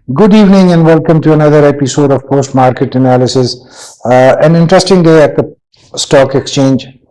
Good evening and welcome to another episode of Post Market Analysis. An interesting day at the stock exchange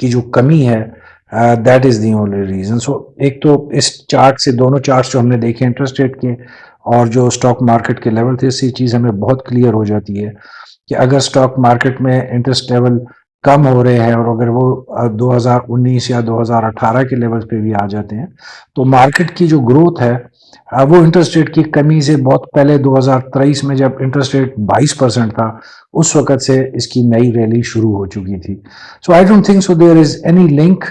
کی جو کمی ہے that is the only reason. So ایک تو اس chart سے دونوں charts جو ہم نے دیکھے انٹرسٹ ریٹ کے اور جو اسٹاک مارکیٹ کے لیول تھے اس سے یہ چیز ہمیں بہت کلیئر ہو جاتی ہے کہ اگر اسٹاک مارکیٹ میں انٹرسٹ لیول کم ہو رہے ہیں اور اگر وہ 2019 یا 2018 کے لیول پہ بھی آ جاتے ہیں تو مارکیٹ کی جو گروتھ ہے وہ انٹرسٹ ریٹ کی کمی سے بہت پہلے 2023 میں جب انٹرسٹ ریٹ 22% تھا اس وقت سے اس کی نئی ریلی شروع ہو چکی تھی. So I don't think so there is any link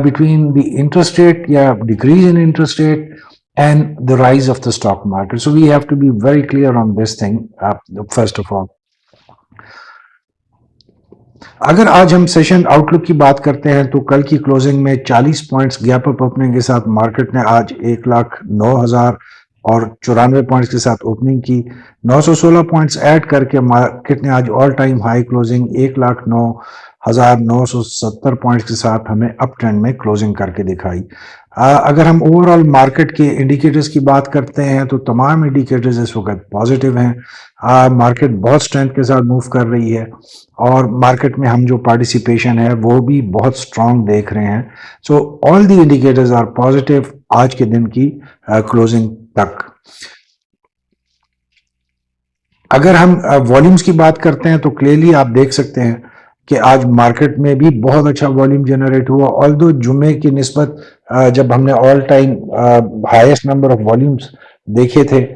between the interest rate, decrease in interest rate and the rise of the stock market. So we have to be very clear on this thing, first of all. اگر آج ہم session out لک کی بات کرتے ہیں تو کل کی کلوزنگ میں 40 پوائنٹس گیپ اپ اوپننگ کے ساتھ مارکیٹ نے آج 1,09,000 اور 94 پوائنٹس کے ساتھ اوپننگ کی. 916 پوائنٹس ایڈ کر کے مارکیٹ نے آج all time high closing 1,09,970 points کے ساتھ ہمیں اپ ٹرینڈ میں کلوزنگ کر کے دکھائی. اگر ہم اوور آل مارکیٹ کے انڈیکیٹرز کی بات کرتے ہیں تو تمام انڈیکیٹرز اس وقت پازیٹیو ہیں. مارکیٹ بہت اسٹرینتھ کے ساتھ موو کر رہی ہے اور مارکیٹ میں ہم جو پارٹیسپیشن ہے وہ بھی بہت اسٹرانگ دیکھ رہے ہیں. سو آل دی انڈیکیٹرز آر پازیٹیو آج کے دن کی کلوزنگ تک. اگر ہم والیومز کی بات کرتے ہیں تو کلیئرلی آپ دیکھ سکتے ہیں کہ آج مارکیٹ میں بھی بہت اچھا والیوم جنریٹ ہوا. آلدو جمعے کی نسبت جب ہم نے all time highest number of volumes دیکھے تھے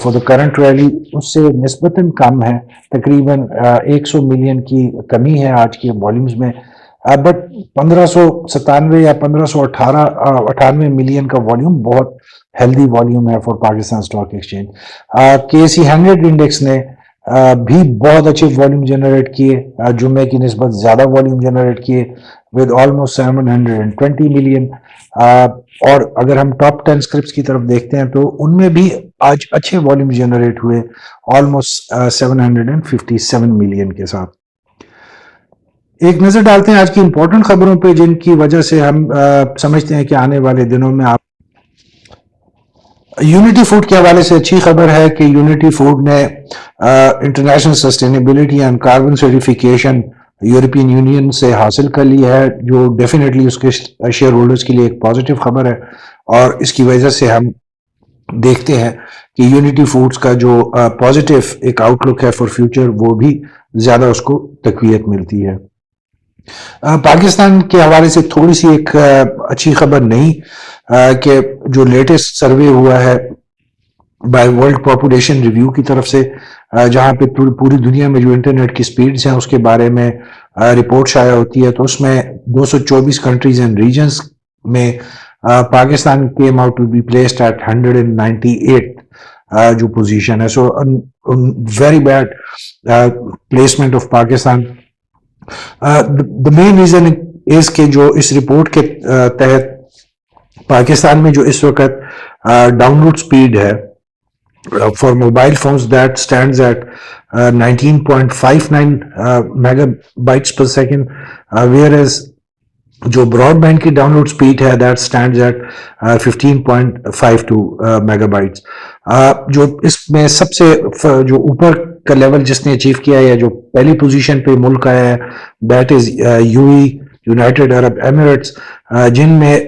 فور دا کرنٹ ریلی اس سے نسبتاً کم ہے, تقریباً 100 ملین کی کمی ہے آج کے والیومز میں. بٹ 1597 یا 1598 ملین کا والیوم بہت ہیلدی والیوم ہے for Pakistan stock exchange. KSE 100 index نے بھی بہت اچھے والیوم جنریٹ کیے, جمعے کی نسبت زیادہ والیوم جنریٹ کیے ود آلموسٹ 720 ملین. اور اگر ہم ٹاپ 10 اسکرپٹس کی طرف دیکھتے ہیں تو ان میں بھی آج اچھے والیوم جنریٹ ہوئے آلموسٹ 757 ملین کے ساتھ. ایک نظر ڈالتے ہیں آج کی امپورٹنٹ خبروں پہ جن کی وجہ سے ہم سمجھتے ہیں کہ آنے والے دنوں میں یونٹی فوڈ کے حوالے سے اچھی خبر ہے کہ یونٹی فوڈ نے international sustainability and carbon certification European union سے حاصل کر لی ہے, جو ڈیفینیٹلی اس کے شیئر ہولڈرز کے لیے ایک پازیٹیو خبر ہے. اور اس کی وجہ سے ہم دیکھتے ہیں کہ یونٹی فوڈز کا جو پازیٹیو ایک آؤٹ لک ہے فار فیوچر وہ بھی زیادہ اس کو تقویت ملتی ہے. پاکستان کے حوالے سے تھوڑی سی ایک اچھی خبر نہیں کہ جو لیٹسٹ سروے ہوا ہے بائی ورلڈ پاپولیشن ریویو کی طرف سے جہاں پہ پوری دنیا میں جو انٹرنیٹ کی سپیڈز ہیں اس کے بارے میں رپورٹ شائع ہوتی ہے, تو اس میں 224 کنٹریز اینڈ ریجنز میں Pakistan came out to be placed at 198 جو پوزیشن ہے. So very bad placement of Pakistan. The main reason is کہ جو اس رپورٹ کے تحت پاکستان میں جو اس وقت ڈاؤن لوڈ سپیڈ ہے for mobile phones that stands at 19.59 megabytes per second, whereas جو براڈ بینڈ کی ڈاؤن لوڈ سپیڈ ہے that stands at 15.52 megabytes. جو اس میں سب سے جو اوپر کا لیول جس نے اچیو کیا ہے, جو پہلی پوزیشن پہ ملک آیا ہے that is United Arab Emirates, جن میں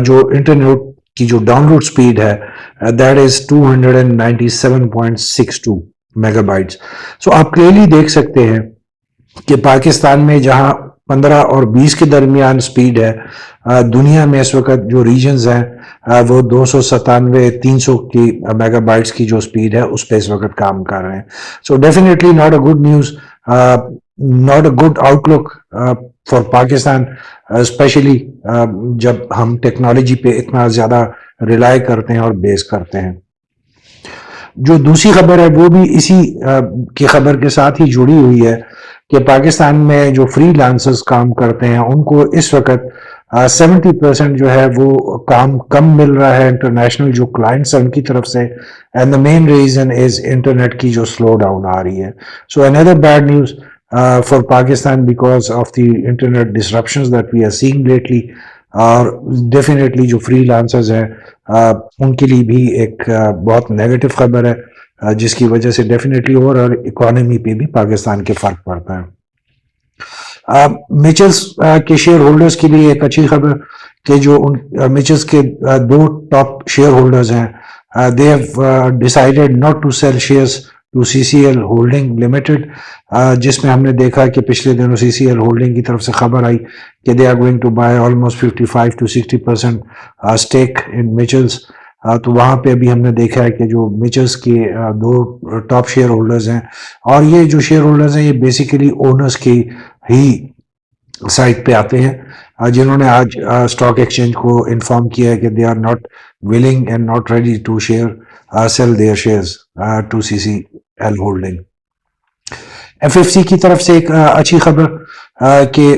جو انٹرنیٹ کی جو ڈاؤن لوڈ سپیڈ ہے that is 297.62 megabytes. So آپ کلیئرلی دیکھ سکتے ہیں کہ پاکستان میں جہاں 15 اور 20 کے درمیان سپیڈ ہے, دنیا میں اس وقت جو ریجنز ہیں وہ 297-300 کی میگا بائٹس کی جو سپیڈ ہے اس پہ اس وقت کام کر رہے ہیں. So definitely not a good news, not a good outlook for Pakistan, especially جب ہم ٹیکنالوجی پہ اتنا زیادہ ریلائی کرتے ہیں اور بیس کرتے ہیں. جو دوسری خبر ہے وہ بھی اسی کی خبر کے ساتھ ہی جڑی ہوئی ہے کہ پاکستان میں جو فری لانسرز کام کرتے ہیں ان کو اس وقت 70% جو ہے وہ کام کم مل رہا ہے انٹرنیشنل جو کلائنٹس ہیں ان کی طرف سے, and the main reason is internet کی جو سلو ڈاؤن آ رہی ہے. So another bad news for Pakistan because of the internet disruptions that we are seeing lately. اور ڈیفینیٹلی جو فری لانسرز ہیں ان کے لیے بھی ایک بہت نیگیٹو خبر ہے جس کی وجہ سے ڈیفینیٹلی اوور آل اکانومی پہ بھی پاکستان کے فرق پڑتا ہے. میچلز کے شیئر ہولڈرز کے لیے ایک اچھی خبر کہ جو میچلز کے دو ٹاپ شیئر ہولڈرز ہیں they have decided not to sell shares to CCL Holding Limited, جس میں ہم نے دیکھا کہ پچھلے دنوں CCL Holding کی طرف سے خبر آئی کہ they are going to buy almost 55 to 60% stake in Mitchells. تو وہاں پہ ابھی ہم نے دیکھا ہے کہ جو میچلز کے دو ٹاپ شیئر ہولڈرز ہیں، اور یہ جو شیئر ہولڈرز ہیں یہ بیسیکلی اونرز کی ہی سائٹ پہ آتے ہیں، جنہوں نے آج اسٹاک ایکسچینج کو انفارم کیا ہے کہ they are not willing and not ready to sell their shares to CCL holding. FFC کی طرف سے ایک اچھی خبر کہ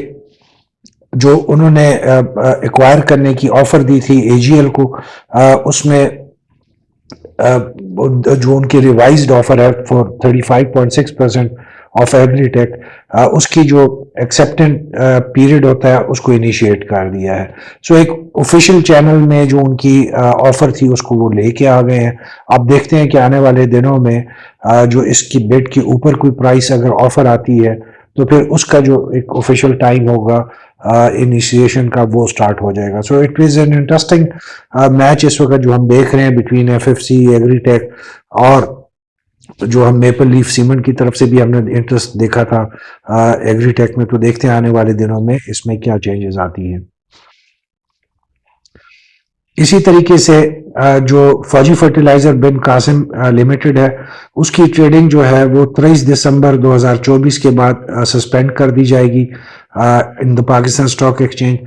جو انہوں نے ایکوائر کرنے کی آفر دی تھی AGL کو، اس میں جو ان کی ریوائزڈ آفر ہے فور 35.6% آف ایگریٹیک، اس کی جو ایکسیپٹنٹ پیریڈ ہوتا ہے اس کو انیشیٹ کر دیا ہے. سو ایک آفیشیل چینل میں جو ان کی آفر تھی اس کو وہ لے کے آ گئے ہیں. آپ دیکھتے ہیں کہ آنے والے دنوں میں جو اس کی بڈ کے اوپر کوئی پرائس اگر آفر آتی ہے تو پھر اس کا جو ایک آفیشیل ٹائم ہوگا انیشیشن کا وہ سٹارٹ ہو جائے گا. So it is an interesting match اس وقت جو ہم دیکھ رہے ہیں بٹوین FFC ایگریٹیک، اور جو ہم میپل لیف سیمنٹ کی طرف سے بھی ہم نے انٹرسٹ دیکھا تھا ایگریٹیک میں. تو دیکھتے ہیں آنے والے دنوں میں اس میں کیا چینجز آتی ہیں. اسی طریقے سے جو فوجی فرٹیلائزر بن قاسم لمیٹڈ ہے، اس کی ٹریڈنگ جو ہے وہ 23 دسمبر 2024 کے بعد سسپینڈ کر دی جائے گی ان دا پاکستان اسٹاک ایکسچینج،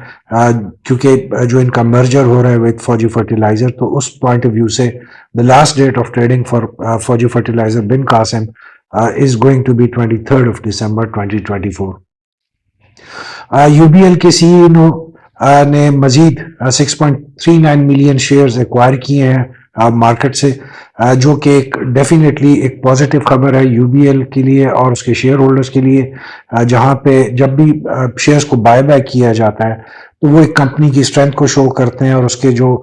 کیونکہ جو ان کا مرجر ہو رہا ہے وتھ فوجی فرٹیلائزر. تو اس پوائنٹ آف ویو سے the last date of trading for Fauji fertilizer Bin Qasim is going to be 23 December 2024. UBL کے CEO نے مزید 6.39 ملین شیئرز ایکوائر کیے ہیں مارکیٹ سے، جو کہ ایک ڈیفینیٹلی ایک پازیٹیو خبر ہے UBL کے لیے اور اس کے شیئر ہولڈرز کے لیے، جہاں پہ جب بھی شیئرز کو بائی بیک کیا جاتا ہے تو وہ ایک کمپنی کی اسٹرینتھ کو شو کرتے ہیں، اور اس کے جو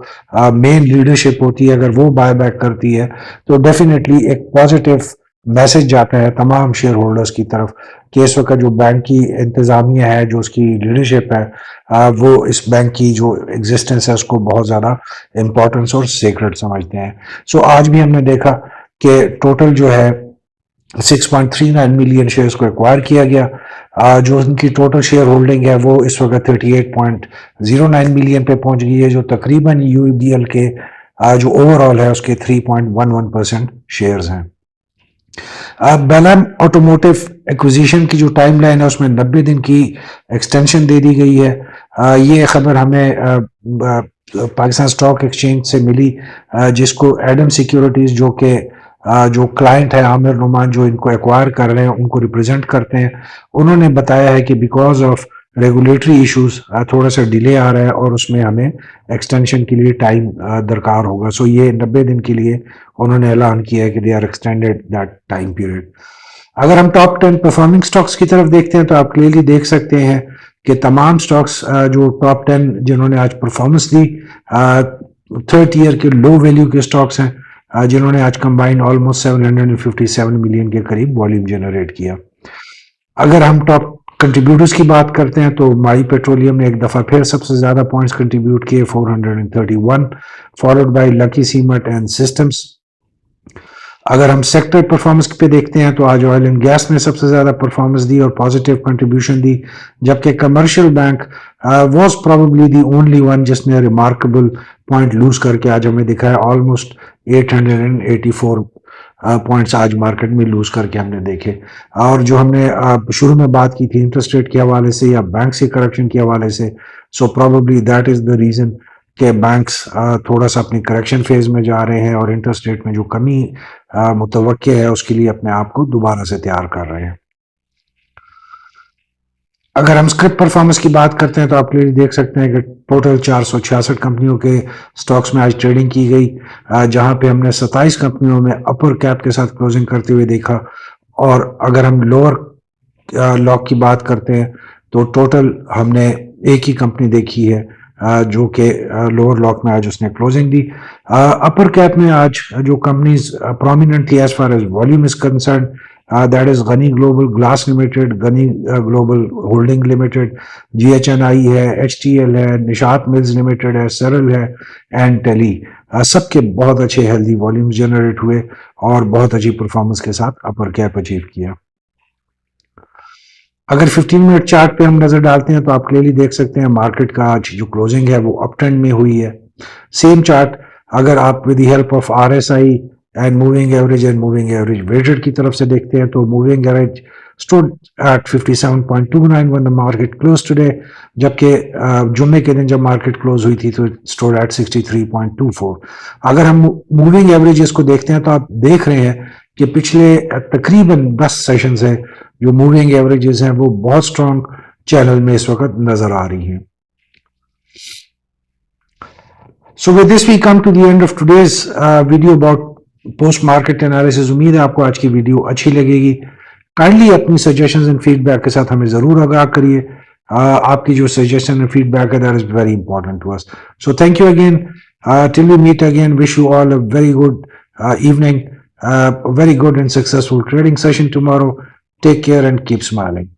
مین لیڈرشپ ہوتی ہے اگر وہ بائی بیک کرتی ہے تو ڈیفینیٹلی ایک پازیٹیو میسج جاتا ہے تمام شیئر ہولڈرز کی طرف کہ اس وقت جو بینک کی انتظامیہ ہے، جو اس کی لیڈرشپ ہے، وہ اس بینک کی جو ایگزسٹنس ہے اس کو بہت زیادہ امپورٹنس اور سیکرٹ سمجھتے ہیں. سو آج بھی ہم نے دیکھا کہ ٹوٹل جو ہے 6.39 ملین شیئرز کو ایکوائر کیا گیا. جو ان کی ٹوٹل شیئر ہولڈنگ ہے وہ اس وقت 38.09 ملین پہ پہنچ گئی ہے، جو تقریباً UBL کے جو اوور آل ہے اس کے 3.11% شیئرز ہیں. بیلن آٹوموٹیو ایکوزیشن کی جو ٹائم لائن ہے اس میں 90 دن کی ایکسٹینشن دے دی گئی ہے. یہ خبر ہمیں پاکستان اسٹاک ایکسچینج سے ملی، جس کو ایڈم سیکیورٹیز جو کہ جو کلائنٹ ہے عامر نعمان جو ان کو ایکوائر کر رہے ہیں ان کو ریپرزینٹ کرتے ہیں، انہوں نے بتایا ہے کہ بیکاز آف ریگولیٹری ایشوز تھوڑا سا ڈیلے آ رہا ہے اور اس میں ہمیں ایکسٹینشن کے لیے ٹائم درکار ہوگا. سو یہ 90 دن کے لیے انہوں نے اعلان کیا ہے کہ they are extended that time period. اگر ہم ٹاپ 10 پرفارمنگ سٹاکس کی طرف دیکھتے ہیں تو آپ کلیئرلی دیکھ سکتے ہیں کہ تمام سٹاکس جو ٹاپ 10 جنہوں نے آج پرفارمنس دی، تھرڈ ایئر کے لو ویلیو کے سٹاکس ہیں، جنہوں نے آج کمبائن آلموسٹ 757 ملین کے قریب والیوم جنریٹ کیا. اگر ہم ٹاپ کنٹریبیوٹرز کی بات کرتے ہیں تو مائی پیٹرولیم نے ایک دفعہ پھر سب سے زیادہ پوائنٹس کنٹریبیوٹ کیے 431، followed by lucky cement and systems. اگر ہم سیکٹر پرفارمنس پہ دیکھتے ہیں تو آج آئل اینڈ گیس نے سب سے زیادہ پرفارمنس دی اور پازیٹیو کنٹریبیوشن دی، جبکہ commercial bank was probably the only one جس نے ریمارکیبل پوائنٹ لوز کر کے آج ہمیں دکھایا. آلموسٹ 884 پوائنٹس آج مارکیٹ میں لوز کر کے ہم نے دیکھے. اور جو ہم نے شروع میں بات کی تھی انٹرسٹ ریٹ کے حوالے سے یا بینک سے کریکشن کے حوالے سے، so probably that is the reason کہ بینکس تھوڑا سا اپنی کریکشن فیز میں جا رہے ہیں اور انٹرسٹ ریٹ میں جو کمی متوقع ہے اس کے لیے اپنے آپ کو دوبارہ سے تیار کر رہے ہیں. اگر ہم اسکرپ پرفارمنس کی بات کرتے ہیں تو آپ کلیئرلی دیکھ سکتے ہیں کہ ٹوٹل 466 کمپنیوں کے سٹاکس میں آج ٹریڈنگ کی گئی، جہاں پہ ہم نے 27 کمپنیوں میں اپر کیپ کے ساتھ کلوزنگ کرتے ہوئے دیکھا. اور اگر ہم لوور لاک کی بات کرتے ہیں تو ٹوٹل ہم نے ایک ہی کمپنی دیکھی ہے جو کہ لوور لاک میں آج اس نے کلوزنگ دی. اپر کیپ میں آج جو companies prominently as far as volume is concern that is Ghani Global Glass Limited, Ghani Global Holding Limited, GHNI ہے, HTL ہے, نشاط ملز لمیٹڈ ہے, سرل ہے, اینڈ ٹیلی. سب کے بہت اچھے ہیلدی والیومز جنریٹ ہوئے اور بہت اچھی پرفارمنس کے ساتھ اپر کیپ اچیو کیا. اگر 15 منٹ چارٹ پہ ہم نظر ڈالتے ہیں تو آپ کلیئرلی دیکھ سکتے ہیں مارکیٹ کا آج جو کلوزنگ ہے وہ اپ ٹرینڈ میں ہوئی ہے. سیم چارٹ اگر آپ with the help of RSI and moving average and moving average weighted کی طرف سے دیکھتے ہیں تو moving average stood at 57.29 when the market closed today, جبکہ جمعے کے دن جب مارکیٹ کلوز ہوئی تھی تو stood at 63.24. اگر ہم موونگ ایوریجز کو دیکھتے ہیں تو آپ دیکھ رہے ہیں کہ پچھلے تقریباً 10 سیشنز ہیں جو موونگ ایوریجز ہیں وہ بہت سٹرونگ چینل میں اس وقت نظر آ رہی ہیں. So with this we come to the end of today's video about post market analysis. امید ہے آپ کو آج کی ویڈیو اچھی لگے گی. کائنڈلی اپنی سجیشنز اینڈ فیڈ بیک کے ساتھ ہمیں ضرور آگاہ کریے. آپ کی جو سجیشن اینڈ فیڈ بیک ہے that is very important to us. So thank you again. Till we meet again, wish you all a very good evening, a very good and successful trading session tomorrow. Take care and keep smiling.